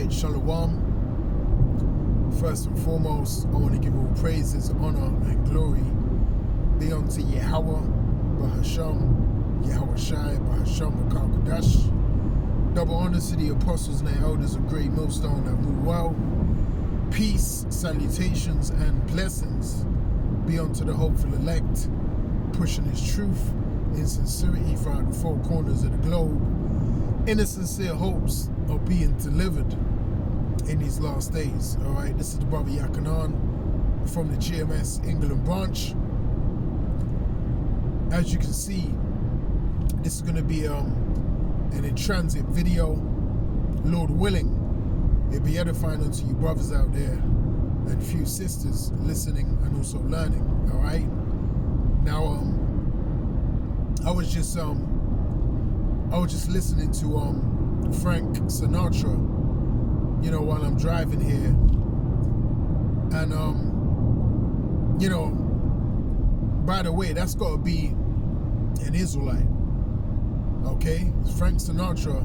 right, Shalom. First and foremost, I want to give all praises, honor, and glory be unto Yahweh, Bahasham, Yahweh Shai, Bahasham, Makal Double honors to the apostles and the elders of Great Millstone that rule well. Peace, salutations, and blessings be unto the hopeful elect, pushing his truth in sincerity throughout the four corners of the globe, in the sincere hopes of being delivered in these last days. All right, this is the brother Yakanan from the GMS England branch. As you can see, this is going to be an in transit video. Lord willing, it'll be edifying unto you brothers out there and few sisters listening and also learning. All right. Now, I was just listening to Frank Sinatra, you know, while I'm driving here, and you know, by the way, that's got to be an Israelite. Okay, Frank Sinatra,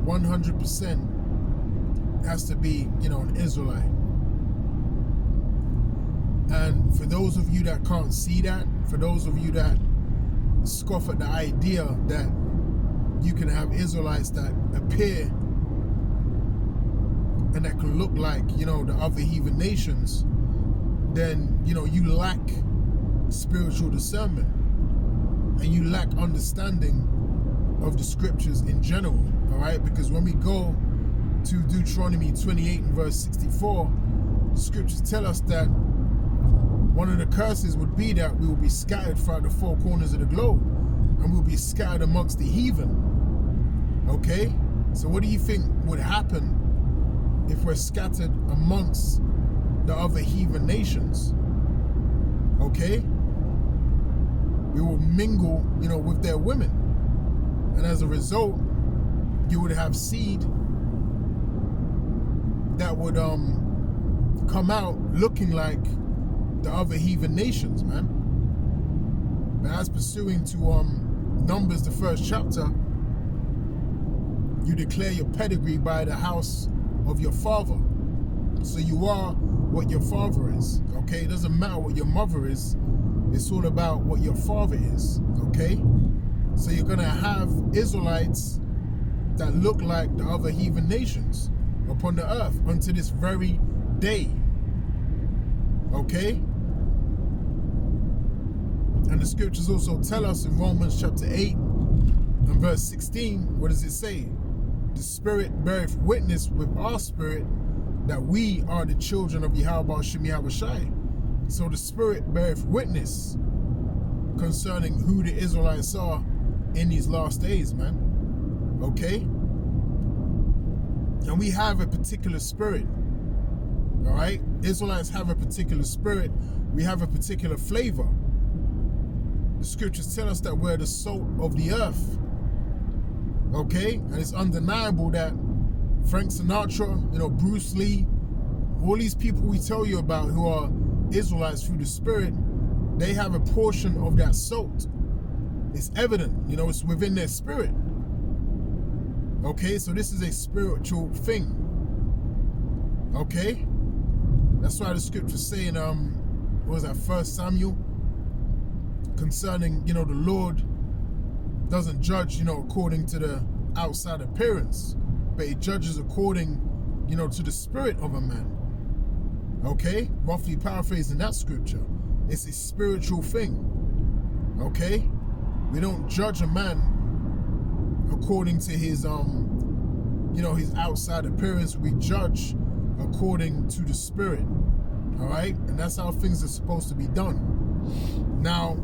100% has to be, you know, an Israelite. And for those of you that can't see that, for those of you that scoff at the idea that you can have Israelites that appear and that can look like, you know, the other heathen nations, then, you know, you lack spiritual discernment and you lack understanding of the scriptures in general. All right, because when we go to Deuteronomy 28 and verse 64, the scriptures tell us that one of the curses would be that we will be scattered throughout the four corners of the globe, and we'll be scattered amongst the heathen. Okay, so what do you think would happen if we're scattered amongst the other heathen nations? Okay, we will mingle, you know, with their women, and as a result, you would have seed that would come out looking like the other heathen nations, man. But as pursuing to Numbers, the first chapter, you declare your pedigree by the house of your father. So you are what your father is. Okay, it doesn't matter what your mother is. It's all about what your father is. Okay, so you're gonna have Israelites that look like the other heathen nations upon the earth unto this very day. Okay, and the scriptures also tell us in Romans chapter 8 and verse 16, what does it say? The Spirit beareth witness with our spirit that we are the children of Yahweh Shem Yahweh Shai. So the Spirit beareth witness concerning who the Israelites are in these last days, man. Okay? And we have a particular spirit. All right? Israelites have a particular spirit. We have a particular flavor. The scriptures tell us that we're the salt of the earth. Okay? And it's undeniable that Frank Sinatra, you know, Bruce Lee, all these people we tell you about who are Israelites through the spirit, they have a portion of that salt. It's evident, you know, it's within their spirit. Okay? So this is a spiritual thing. Okay? That's why the scriptures say in, what was that, 1 Samuel? Concerning, you know, the Lord doesn't judge, you know, according to the outside appearance, but he judges according, you know, to the spirit of a man. Okay? Roughly paraphrasing that scripture. It's a spiritual thing. Okay? We don't judge a man according to his, you know, his outside appearance. We judge according to the spirit. All right? And that's how things are supposed to be done. Now,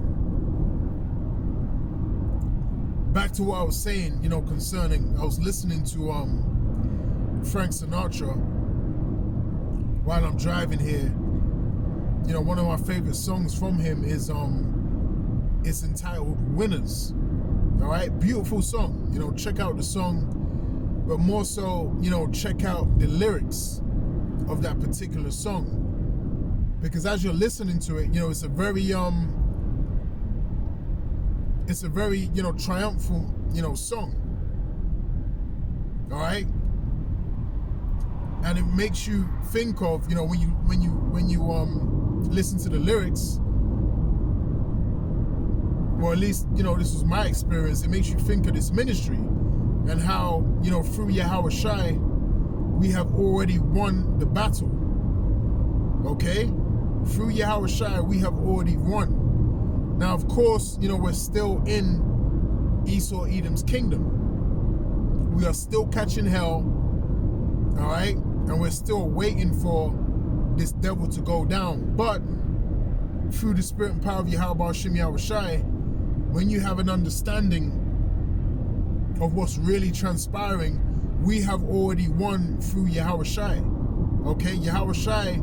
back to what I was saying, you know, concerning, I was listening to Frank Sinatra while I'm driving here. You know, one of my favorite songs from him is it's entitled Winners. All right, beautiful song. You know, check out the song, but more so, you know, check out the lyrics of that particular song, because as you're listening to it, you know, it's a very you know, triumphant, you know, song. All right, and it makes you think of, you know, when you listen to the lyrics, or at least, you know, this was my experience, it makes you think of this ministry and how, you know, through Yahweh Shai, we have already won the battle. Okay? Through Yahweh Shai, we have already won. Now, of course, you know, we're still in Esau Edom's kingdom. We are still catching hell, all right? And we're still waiting for this devil to go down. But through the spirit and power of Yahweh Shem Yahweh Shai, when you have an understanding of what's really transpiring, we have already won through Yahweh Shai. Okay, Yahweh Shai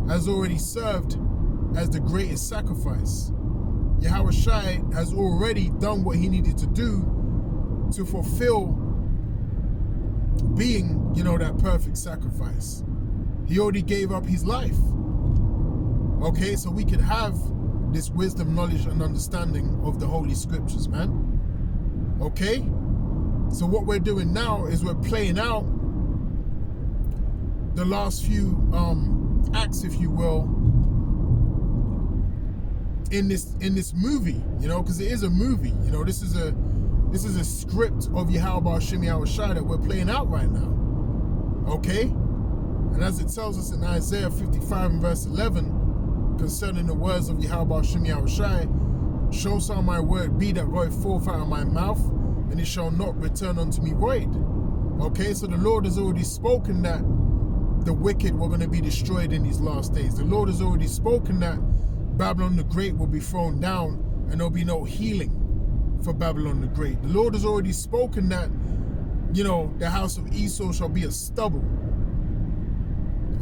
has already served as the greatest sacrifice. Yahweh Shai has already done what he needed to do to fulfill being, you know, that perfect sacrifice. He already gave up his life. Okay, so we could have this wisdom, knowledge, and understanding of the Holy Scriptures, man. Okay? So what we're doing now is we're playing out the last few acts, if you will, in this movie, you know, because it is a movie. You know, this is a script of Yahweh Shem Yahweh Shai that we're playing out right now. Okay? And as it tells us in Isaiah 55 and verse 11, concerning the words of Yahweh Shem Yahweh Shai, so shall my word be that goeth forth out of my mouth, and it shall not return unto me void. Okay, so the Lord has already spoken that the wicked were going to be destroyed in these last days. The Lord has already spoken that Babylon the Great will be thrown down and there'll be no healing for Babylon the Great. The Lord has already spoken that, you know, the house of Esau shall be a stubble.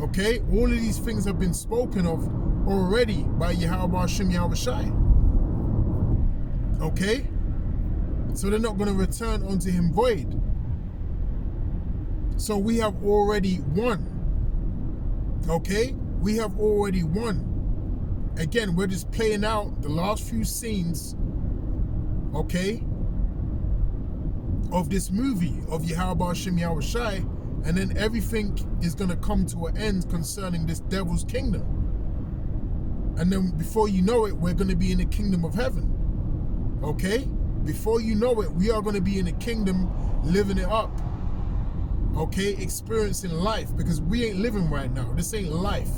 Okay, all of these things have been spoken of already by Yahweh Shem Yahweh Shai. Okay, so they're not going to return unto him void. So we have already won. Okay, we have already won. Again, we're just playing out the last few scenes, okay, of this movie of Yahweh Shem Yahweh Shai, and then everything is going to come to an end concerning this devil's kingdom. And then before you know it, we're going to be in the kingdom of heaven. Okay? Before you know it, we are going to be in the kingdom, living it up. Okay? Experiencing life, because we ain't living right now. This ain't life.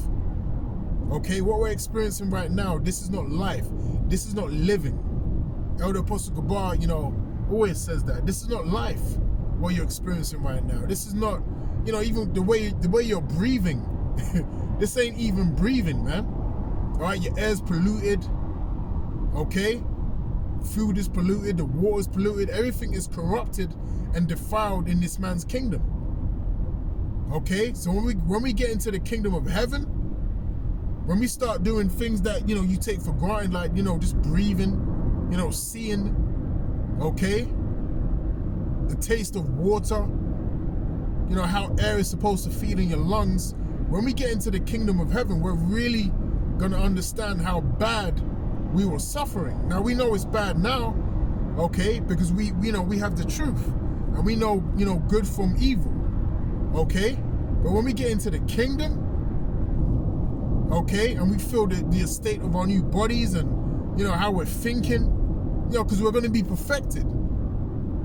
Okay? What we're experiencing right now, this is not life. This is not living. Elder Apostle Gabar, you know, always says that. This is not life, what you're experiencing right now. This is not, you know, even the way you're breathing. This ain't even breathing, man. All right, your air's polluted, okay? Food is polluted, the water is polluted, everything is corrupted and defiled in this man's kingdom. Okay, so when we get into the kingdom of heaven, when we start doing things that, you know, you take for granted, like, you know, just breathing, you know, seeing, okay? The taste of water, you know, how air is supposed to feed in your lungs. When we get into the kingdom of heaven, we're really going to understand how bad we were suffering. Now we know it's bad now, okay, because we know we have the truth and we know, you know, good from evil, okay? But when we get into the kingdom, okay, and we feel the estate of our new bodies and, you know, how we're thinking, you know, because we're going to be perfected,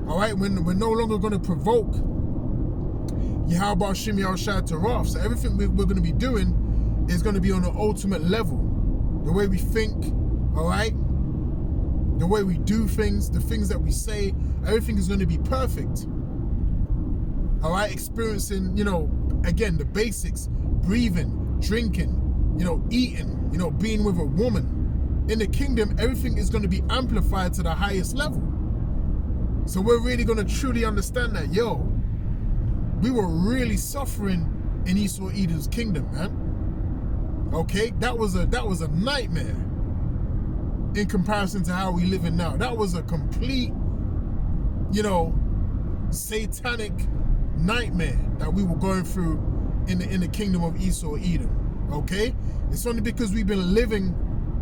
all right? We're no longer going to provoke Yahweh Shem Yahweh Shai to wrath. So everything we're going to be doing is going to be on an ultimate level. The way we think, all right? The way we do things, the things that we say, everything is going to be perfect. All right? Experiencing, you know, again, the basics, breathing, drinking, you know, eating, you know, being with a woman. In the kingdom, everything is going to be amplified to the highest level. So we're really going to truly understand that, yo, we were really suffering in Esau Edom's kingdom, man. Okay, that was a nightmare in comparison to how we live in now. That was a complete, you know, satanic nightmare that we were going through in the kingdom of Esau Edom. Okay, it's only because we've been living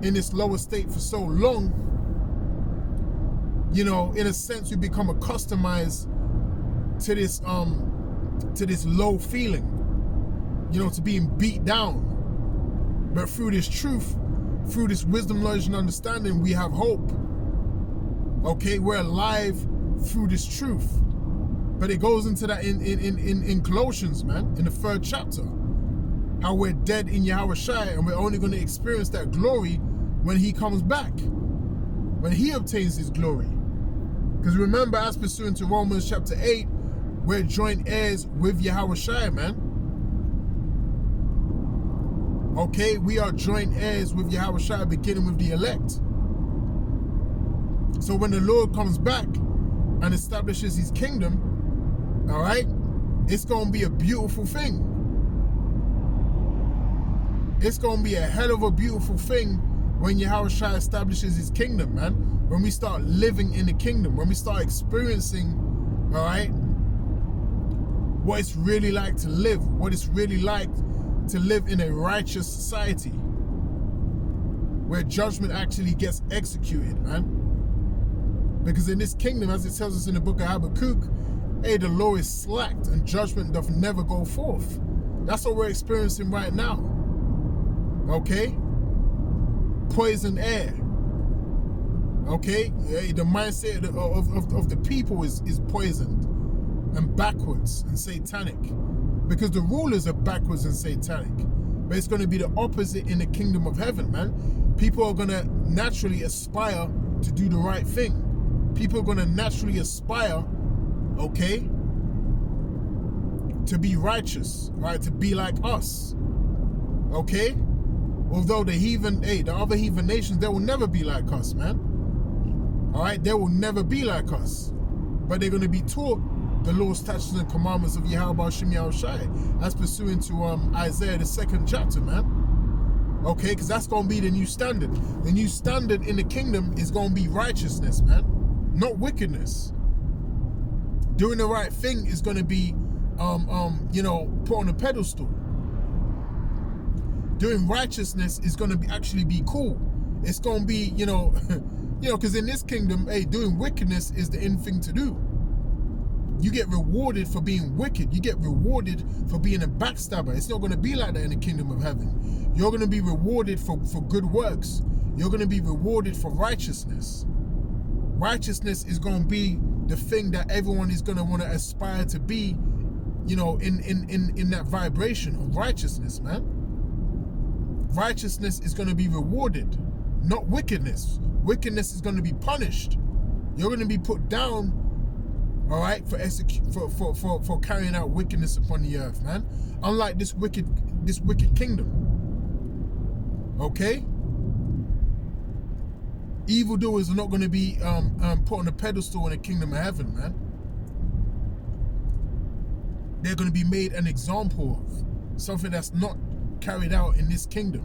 in this lower state for so long, you know, in a sense we become accustomed to this low feeling. to being beat down. But through this truth, through this wisdom, knowledge, and understanding, we have hope. Okay, we're alive through this truth. But it goes into that in Colossians, man, in the 3rd chapter. How we're dead in Yahweh Shai, and we're only going to experience that glory when he comes back. When he obtains his glory. Because remember, as pursuant to Romans chapter 8, we're joint heirs with Yahweh Shai, man. Okay, we are joint heirs with Yahweh Shai, beginning with the elect. So when the Lord comes back and establishes his kingdom, all right, it's going to be a beautiful thing. It's going to be a hell of a beautiful thing when Yahweh Shai establishes his kingdom, man. When we start living in the kingdom, when we start experiencing, all right, what it's really like to live, what it's really like to live in a righteous society where judgment actually gets executed, man. Because in this kingdom, as it tells us in the book of Habakkuk, hey, the law is slacked and judgment doth never go forth. That's what we're experiencing right now. Okay? Poison air. Okay? The mindset of the people is poisoned and backwards and satanic. Because the rulers are backwards and satanic. But it's going to be the opposite in the kingdom of heaven, man. People are going to naturally aspire to do the right thing. People are going to naturally aspire, okay, to be righteous, right? To be like us, okay? Although the other heathen nations, they will never be like us, man. All right? They will never be like us. But they're going to be taught the laws, statutes, and commandments of Yahweh Shem Yahweh Shai. That's pursuant to Isaiah, the 2nd chapter, man. Okay? Because that's going to be the new standard. The new standard in the kingdom is going to be righteousness, man. Not wickedness. Doing the right thing is going to be, put on a pedestal. Doing righteousness is going to actually be cool. It's going to be, because in this kingdom, hey, doing wickedness is the in thing to do. You get rewarded for being wicked. You get rewarded for being a backstabber. It's not going to be like that in the kingdom of heaven. You're going to be rewarded for good works. You're going to be rewarded for righteousness. Righteousness is going to be the thing that everyone is going to want to aspire to be, in that vibration of righteousness, man. Righteousness is going to be rewarded, not wickedness. Wickedness is going to be punished. You're going to be put down, all right, for carrying out wickedness upon the earth, man. Unlike this wicked kingdom. Okay? Evildoers are not going to be put on a pedestal in the kingdom of heaven, man. They're going to be made an example of. Something that's not carried out in this kingdom.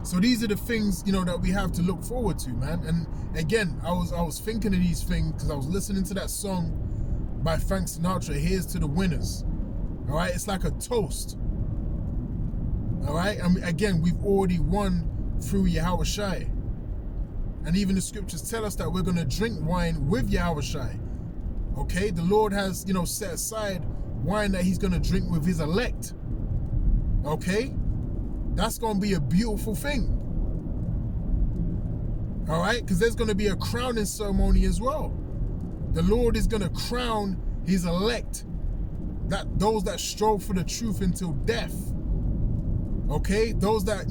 So these are the things, that we have to look forward to, man. And again, I was thinking of these things because I was listening to that song by Frank Sinatra, Here's to the Winners. All right? It's like a toast. All right? And again, we've already won through Yahweh Shai. And even the scriptures tell us that we're going to drink wine with Yahweh Shai. Okay? The Lord has, set aside wine that he's going to drink with his elect. Okay? That's going to be a beautiful thing. All right? Because there's going to be a crowning ceremony as well. The Lord is going to crown his elect. Those that strove for the truth until death. Okay? Those that,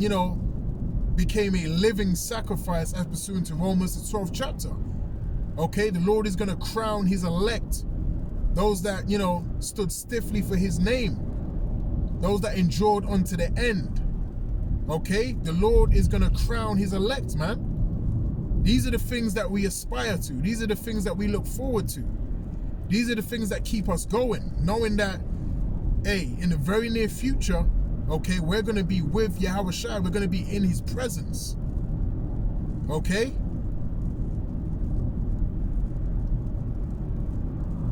became a living sacrifice as pursuant to Romans, the 12th chapter. Okay? The Lord is going to crown his elect. Those that, stood stiffly for his name. Those that endured unto the end. Okay? The Lord is going to crown his elect, man. These are the things that we aspire to. These are the things that we look forward to. These are the things that keep us going. Knowing that, hey, in the very near future, okay, we're going to be with Yahweh Shai. We're going to be in his presence. Okay?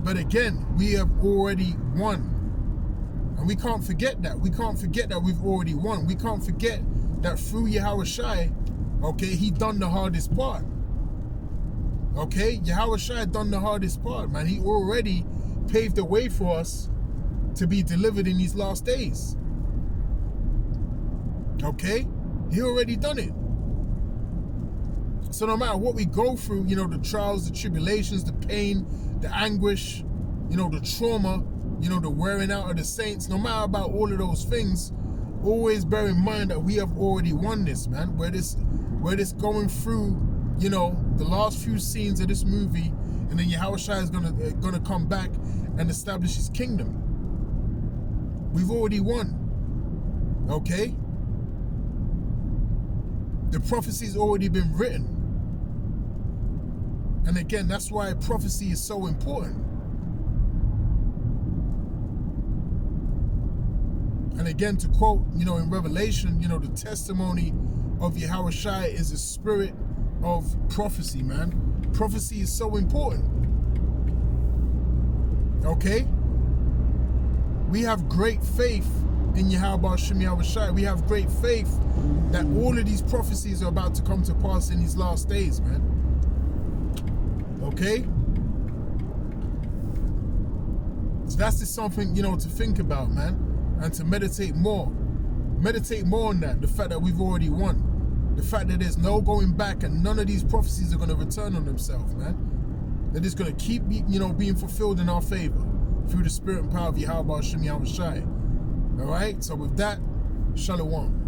But again, we have already won. And we can't forget that. We can't forget that we've already won. We can't forget that through Yahweh Shai, okay, he done the hardest part. Okay? Yahweh Shai done the hardest part, man. He already paved the way for us to be delivered in these last days. Okay? He already done it. So no matter what we go through, you know, the trials, the tribulations, the pain, the anguish, you know, the trauma, you know, the wearing out of the saints, no matter about all of those things, always bear in mind that we have already won this, man. We're this going through, you know, the last few scenes of this movie, and then Yahushua is gonna come back and establish his kingdom. We've already won. Okay? The prophecy's already been written. And again, that's why prophecy is so important. And again, to quote, you know, in Revelation, you know, the testimony of Yahushua is a spirit of prophecy, man. Prophecy is so important. Okay? We have great faith in Yahweh Shem Yahushua. We have great faith that all of these prophecies are about to come to pass in these last days, man. Okay? So that's just something, you know, to think about, man, and to meditate more. Meditate more on that, the fact that we've already won. The fact that there's no going back and none of these prophecies are going to return on themselves, man. They're just going to keep, you know, being fulfilled in our favor through the spirit and power of Yahweh Shem Yahushua. All right? So with that, Shalom.